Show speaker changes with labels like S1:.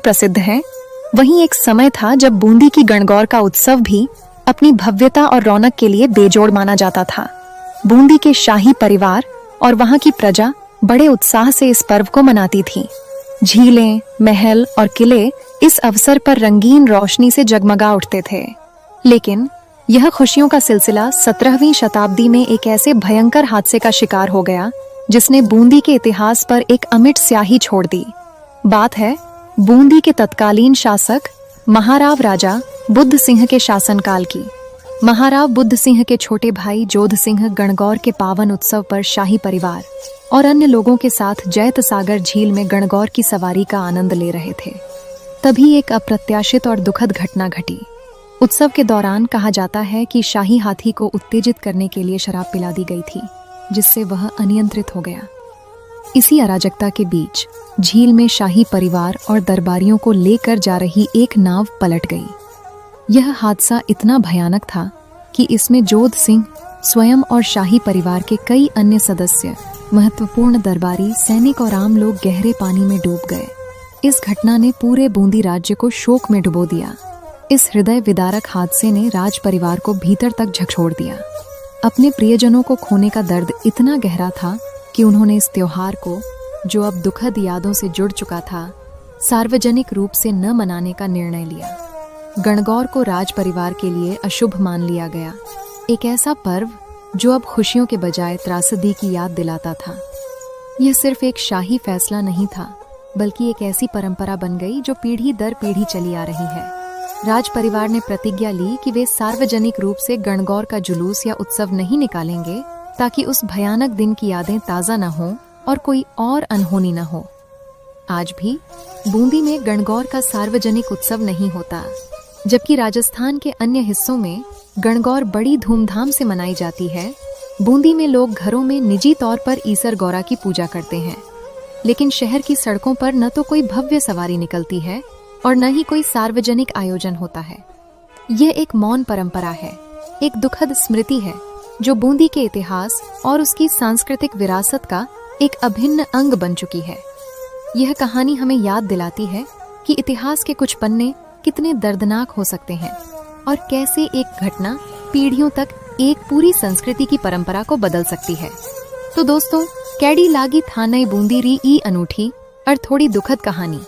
S1: प्रसिद्ध हैं, वहीं एक समय था जब बूंदी की गणगौर का उत्सव भी अपनी भव्यता और रौनक के लिए बेजोड़ माना जाता था। बूंदी के शाही परिवार और वहां की प्रजा बड़े उत्साह से इस पर्व को मनाती थी। झीलें, महल और किले इस अवसर पर रंगीन रोशनी से जगमगा उठते थे। लेकिन यह खुशियों का सिलसिला 17वीं शताब्दी में एक ऐसे भयंकर हादसे का शिकार हो गया जिसने बूंदी के इतिहास पर एक अमिट स्याही छोड़ दी। बात है बूंदी के तत्कालीन शासक महाराव राजा बुद्ध सिंह के शासनकाल की। महाराव बुद्ध सिंह के छोटे भाई जोध सिंह गणगौर के पावन उत्सव पर शाही परिवार और अन्य लोगों के साथ जैत सागर झील में गणगौर की सवारी का आनंद ले रहे थे। तभी एक अप्रत्याशित और दुखद घटना घटी। उत्सव के दौरान कहा जाता है कि शाही हाथी को उत्तेजित करने के लिए शराब पिला दी गई थी, जिससे वह अनियंत्रित हो गया। इसी अराजकता के बीच झील में शाही परिवार और दरबारियों को लेकर जा रही एक नाव पलट गई। यह हादसा इतना भयानक था कि इसमें जोध सिंह स्वयं और शाही परिवार के कई अन्य सदस्य, महत्वपूर्ण दरबारी, सैनिक और आम लोग गहरे पानी में डूब गए। इस घटना ने पूरे बूंदी राज्य को शोक में डुबो दिया। इस हृदय विदारक हादसे ने राज परिवार को भीतर तक झकझोर दिया। अपने प्रियजनों को खोने का दर्द इतना गहरा था कि उन्होंने इस त्योहार को, जो अब दुखद यादों से जुड़ चुका था, सार्वजनिक रूप से न मनाने का निर्णय लिया। गणगौर को राज परिवार के लिए अशुभ मान लिया गया, एक ऐसा पर्व जो अब खुशियों के बजाय त्रासदी की याद दिलाता था। यह सिर्फ एक शाही फैसला नहीं था, बल्कि एक ऐसी परंपरा बन गई जो पीढ़ी दर पीढ़ी चली आ रही है। राज परिवार ने प्रतिज्ञा ली कि वे सार्वजनिक रूप से गणगौर का जुलूस या उत्सव नहीं निकालेंगे, ताकि उस भयानक दिन की यादें ताज़ा न हों और कोई और अनहोनी न हो। आज भी बूंदी में गणगौर का सार्वजनिक उत्सव नहीं होता, जबकि राजस्थान के अन्य हिस्सों में गणगौर बड़ी धूमधाम से मनाई जाती है। बूंदी में लोग घरों में निजी तौर पर ईसर गौरा की पूजा करते हैं, लेकिन शहर की सड़कों पर न तो कोई भव्य सवारी निकलती है और न ही कोई सार्वजनिक आयोजन होता है। यह एक मौन परंपरा है, एक दुखद स्मृति है जो बूंदी के इतिहास और उसकी सांस्कृतिक विरासत का एक अभिन्न अंग बन चुकी है। यह कहानी हमें याद दिलाती है कि इतिहास के कुछ पन्ने कितने दर्दनाक हो सकते हैं और कैसे एक घटना पीढ़ियों तक एक पूरी संस्कृति की परंपरा को बदल सकती है। तो दोस्तों, कैडी लागी थानई बूंदी री ई अनूठी और थोड़ी दुखद कहानी